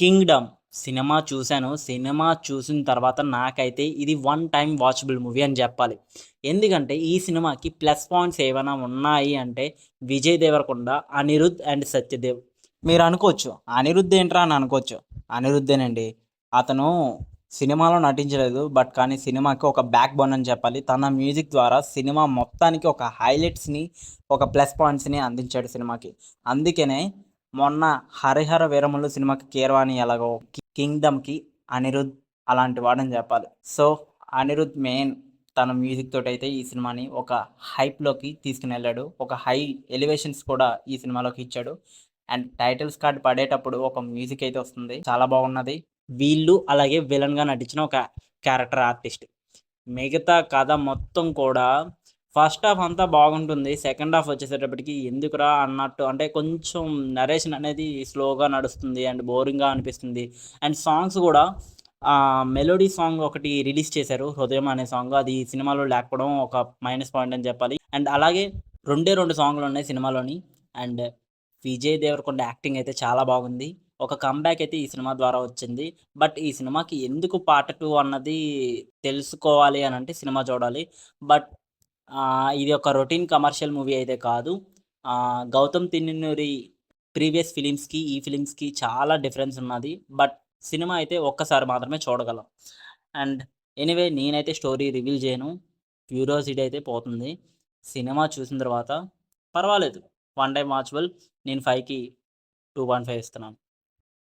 'Kingdom' cinema చూశాను. Cinema చూసిన తర్వాత నాకైతే ఇది వన్ టైమ్ వాచబుల్ మూవీ అని జెప్పాలి. ఎందుకంటే ఈ సినిమాకి ప్లస్ పాయింట్స్ ఏవైనా ఉన్నాయి అంటే విజయ్ దేవరకొండ, అనిరుద్ అండ్ సత్యదేవ్. మీరనుకోవచ్చు అనిరుద్ ఏంట్రా అని అనుకోవచ్చు. అనిరుద్దేనండి. అతను సినిమాలో నటించలేదు. కానీ సినిమాకి ఒక బ్యాక్ బోన్ అని చెప్పాలి. తన మ్యూజిక్ ద్వారా సినిమా మొత్తానికి ఒక హైలైట్స్‌ని, ఒక ప్లస్ పాయింట్స్‌ని అందించాడు సినిమాకి. అందుకనే మొన్న 'హరిహర వీరమల్లు' సినిమాకి కీరవాణి ఎలాగో 'కింగ్డమ్‌కి' అనిరుద్ అలాంటి వాడని చెప్పాలి. సో, అనిరుద్ మెయిన్ తన మ్యూజిక్ తోటైతే ఈ సినిమాని ఒక హైప్‌లోకి తీసుకునెళ్ళాడు. ఒక హై ఎలివేషన్స్ కూడా ఈ సినిమాలోకి ఇచ్చాడు. అండ్ టైటిల్స్ కార్డ్ పడేటప్పుడు ఒక మ్యూజిక్ అయితే వస్తుంది. చాలా బాగున్నది. వీళ్ళు అలాగే విలన్‌గా నటించిన ఒక క్యారెక్టర్ ఆర్టిస్ట్. మిగతా కథ మొత్తం కూడా ఫస్ట్ హాఫ్ అంతా బాగుంటుంది. సెకండ్ హాఫ్ వచ్చేసేటప్పటికి ఎందుకురా అన్నట్టు, అంటే కొంచెం నరేషన్ అనేది స్లోగా నడుస్తుంది అండ్ బోరింగ్‌గా అనిపిస్తుంది. అండ్ సాంగ్స్ కూడా మెలోడీ సాంగ్ ఒకటి రిలీజ్ చేశారు 'హృదయం' అనే సాంగ్. అది సినిమాలో లేకపోవడం ఒక మైనస్ పాయింట్ అని చెప్పాలి. అండ్ అలాగే 2 సాంగ్‌లున్నాయి సినిమాలోని. అండ్ విజయ్ దేవరకొండ యాక్టింగ్ అయితే చాలా బాగుంది. ఒక కమ్‌బ్యాక్ అయితే ఈ సినిమా ద్వారా వచ్చింది. బట్ ఈ సినిమాకి ఎందుకు పార్ట్ 2 అన్నది తెలుసుకోవాలి అనంటే సినిమా చూడాలి. బట్ ఇది ఒక రొటీన్ కమర్షియల్ మూవీ అయితే కాదు. 'గౌతమ్ తిన్ననూరి' ప్రీవియస్ ఫిలిమ్స్‌కి, ఈ ఫిలిమ్స్‌కి చాలా డిఫరెన్స్ ఉన్నది. బట్ సినిమా అయితే ఒక్కసారి మాత్రమే చూడగలం. అండ్ ఎనీవే నేనైతే స్టోరీ రివీల్ చేయను. క్యూరియాసిటీ అయితే పోతుంది. సినిమా చూసిన తర్వాత పర్వాలేదు. One time watchable. నేను 5కి 2.5 ఇస్తున్నాను.